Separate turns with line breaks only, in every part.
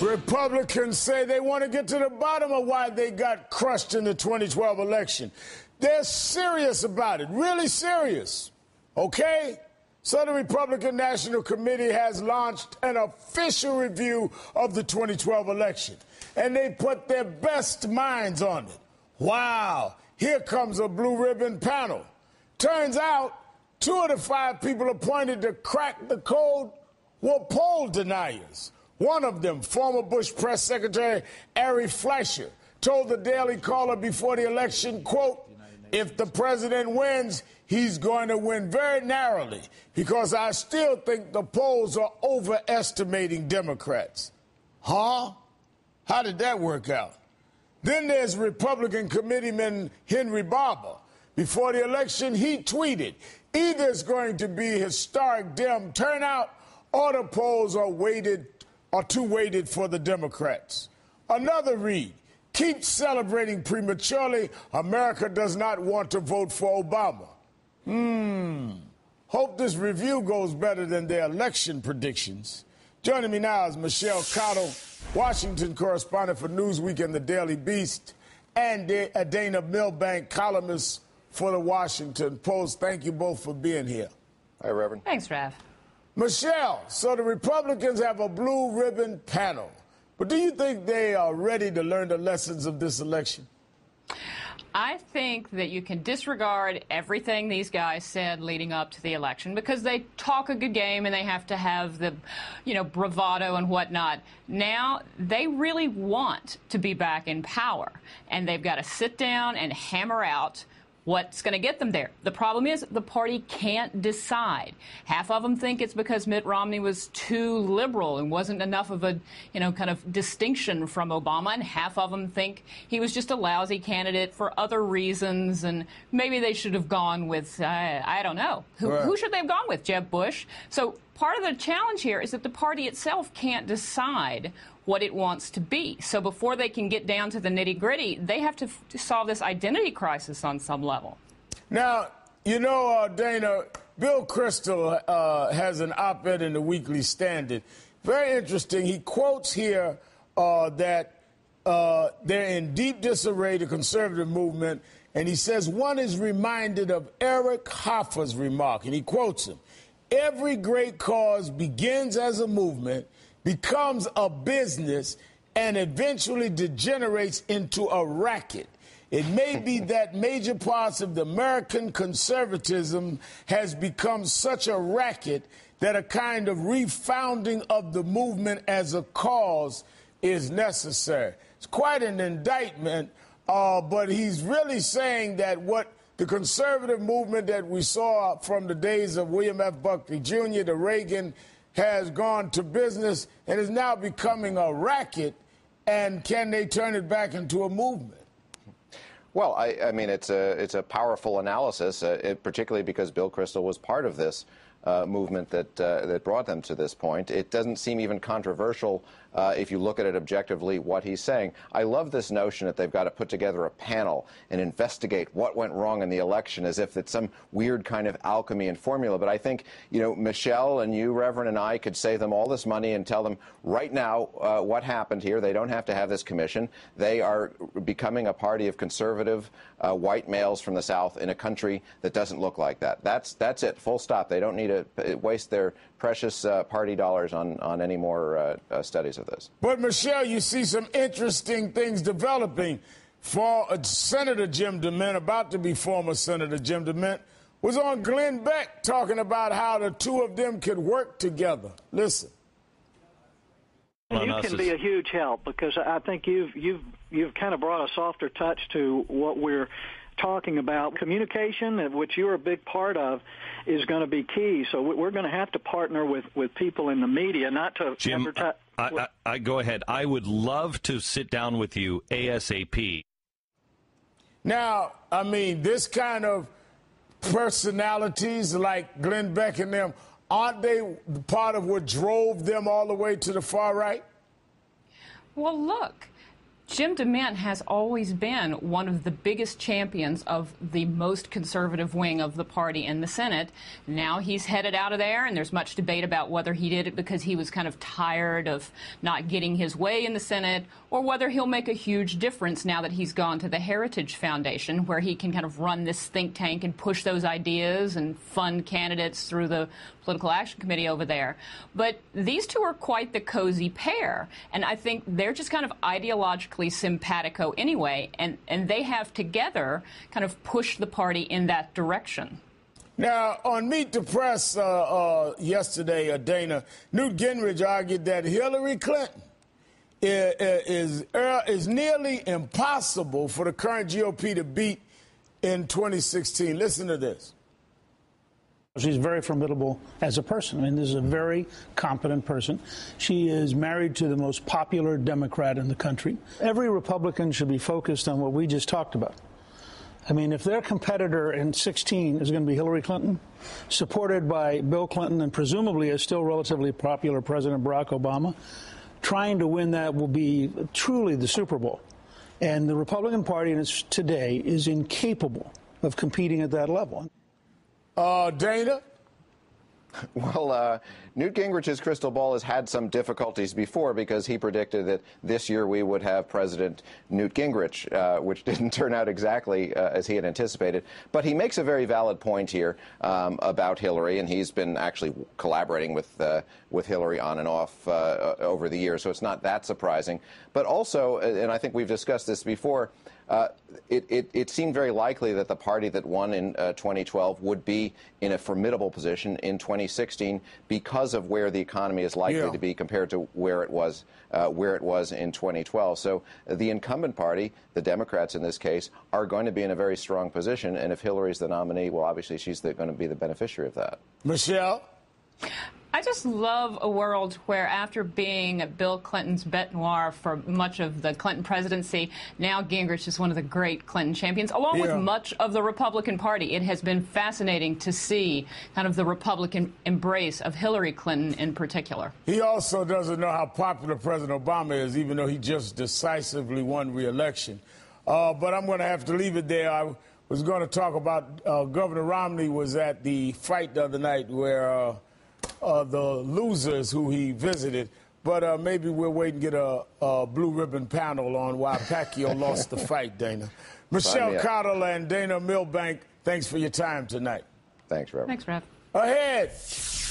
Republicans say they want to get to the bottom of why they got crushed in the 2012 election. They're serious about it, really serious. Okay? So the Republican National Committee has launched an official review of the 2012 election, and they put their best minds on it. Wow, here comes a blue ribbon panel. Turns out 2 of the 5 people appointed to crack the code were poll deniers. One of them, former Bush Press Secretary Ari Fleischer, told the Daily Caller before the election, quote, "If the president wins, he's going to win very narrowly because I still think the polls are overestimating Democrats." Huh? How did that work out? Then there's Republican committeeman Henry Barber. Before the election, he tweeted, "Either it's going to be historic Dem turnout or the polls are too weighted for the Democrats." Another read, "Keep celebrating prematurely. America does not want to vote for Obama." Hope this review goes better than their election predictions. Joining me now is Michelle Cottle, Washington correspondent for Newsweek and the Daily Beast, and Dana Milbank, columnist for the Washington Post. Thank you both for being here.
Hi, Reverend.
Thanks, Rev.
Michelle, so the Republicans have a blue ribbon panel, but do you think they are ready to learn the lessons of this election?
I think that you can disregard everything these guys said leading up to the election because they talk a good game and they have to have the, bravado and whatnot. Now, they really want to be back in power, and they've got to sit down and hammer out what's going to get them there. The problem is the party can't decide. Half of them think it's because Mitt Romney was too liberal and wasn't enough of a, kind of distinction from Obama, and half of them think he was just a lousy candidate for other reasons, and maybe they should have gone with, I don't know. Who should they have gone with? Jeb Bush? So part of the challenge here is that the party itself can't decide what it wants to be. So before they can get down to the nitty-gritty, they have to solve this identity crisis on some level.
Now, Dana, Bill Kristol has an op-ed in the Weekly Standard. Very interesting. He quotes here that they're in deep disarray, the conservative movement, and he says one is reminded of Eric Hoffa's remark, and he quotes him, "Every great cause begins as a movement, becomes a business, and eventually degenerates into a racket. It may be that major parts of the American conservatism has become such a racket that a kind of refounding of the movement as a cause is necessary." It's quite an indictment, but he's really saying that what the conservative movement that we saw from the days of William F. Buckley Jr. to Reagan has gone to business and is now becoming a racket, and can they turn it back into a movement?
Well, I mean, it's a powerful analysis, particularly because Bill Kristol was part of this movement that brought them to this point. It doesn't seem even controversial if you look at it objectively, what he's saying. I love this notion that they've got to put together a panel and investigate what went wrong in the election as if it's some weird kind of alchemy and formula. But I think, Michelle and you, Reverend, and I could save them all this money and tell them right now what happened here. They don't have to have this commission. They are becoming a party of conservative white males from the South in a country that doesn't look like that. That's it, full stop. They don't need to waste their precious party dollars on any more studies of this.
But, Michelle, you see some interesting things developing. For Senator Jim DeMint, about to be former Senator Jim DeMint, was on Glenn Beck talking about how the two of them could work together. Listen.
You can be a huge help because I think you've kind of brought a softer touch to what we're talking about. Communication, which you're a big part of, is going to be key. So we're going to have to partner with people in the media, not to
Jim, I go ahead. I would love to sit down with you ASAP.
Now, I mean, this kind of personalities like Glenn Beck and them, aren't they part of what drove them all the way to the far right?
Well, look, Jim DeMint has always been one of the biggest champions of the most conservative wing of the party in the Senate. Now he's headed out of there, and there's much debate about whether he did it because he was kind of tired of not getting his way in the Senate, or whether he'll make a huge difference now that he's gone to the Heritage Foundation, where he can kind of run this think tank and push those ideas and fund candidates through the Political Action Committee over there. But these two are quite the cozy pair, and I think they're just kind of ideologically simpatico anyway, and they have together kind of pushed the party in that direction.
Now, on Meet the Press yesterday, Dana, Newt Gingrich argued that Hillary Clinton is nearly impossible for the current GOP to beat in 2016. Listen to this.
She's very formidable as a person. I mean, this is a very competent person. She is married to the most popular Democrat in the country. Every Republican should be focused on what we just talked about. I mean, if their competitor in 16 is going to be Hillary Clinton, supported by Bill Clinton and presumably a still relatively popular President Barack Obama, trying to win that will be truly the Super Bowl. And the Republican Party today is incapable of competing at that level.
Dana?
Well, Newt Gingrich's crystal ball has had some difficulties before because he predicted that this year we would have President Newt Gingrich, which didn't turn out exactly as he had anticipated. But he makes a very valid point here about Hillary, and he's been actually collaborating with Hillary on and off over the years, so it's not that surprising. But also, and I think we've discussed this before, it seemed very likely that the party that won in 2012 would be in a formidable position in 2016 because of where the economy is likely to be compared to where it was in 2012. So the incumbent party, the Democrats in this case, are going to be in a very strong position. And if Hillary's the nominee, well, obviously she's going to be the beneficiary of that.
Michelle?
I just love a world where, after being Bill Clinton's bête noire for much of the Clinton presidency, now Gingrich is one of the great Clinton champions, along with much of the Republican Party. It has been fascinating to see kind of the Republican embrace of Hillary Clinton in particular.
He also doesn't know how popular President Obama is, even though he just decisively won re-election. But I'm going to have to leave it there. I was going to talk about Governor Romney was at the fight the other night where the losers who he visited, but maybe we'll wait and get a blue ribbon panel on why Pacquiao lost the fight, Dana. Michelle Cottle and Dana Milbank, thanks for your time tonight.
Thanks, Rev.
Thanks, Rev.
Ahead,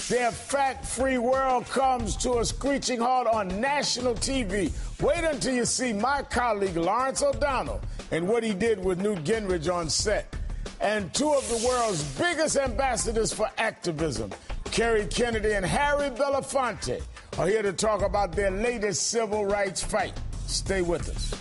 their fat-free world comes to a screeching halt on national TV. Wait until you see my colleague Lawrence O'Donnell and what he did with Newt Gingrich on set. And two of the world's biggest ambassadors for activism, Kerry Kennedy and Harry Belafonte, are here to talk about their latest civil rights fight. Stay with us.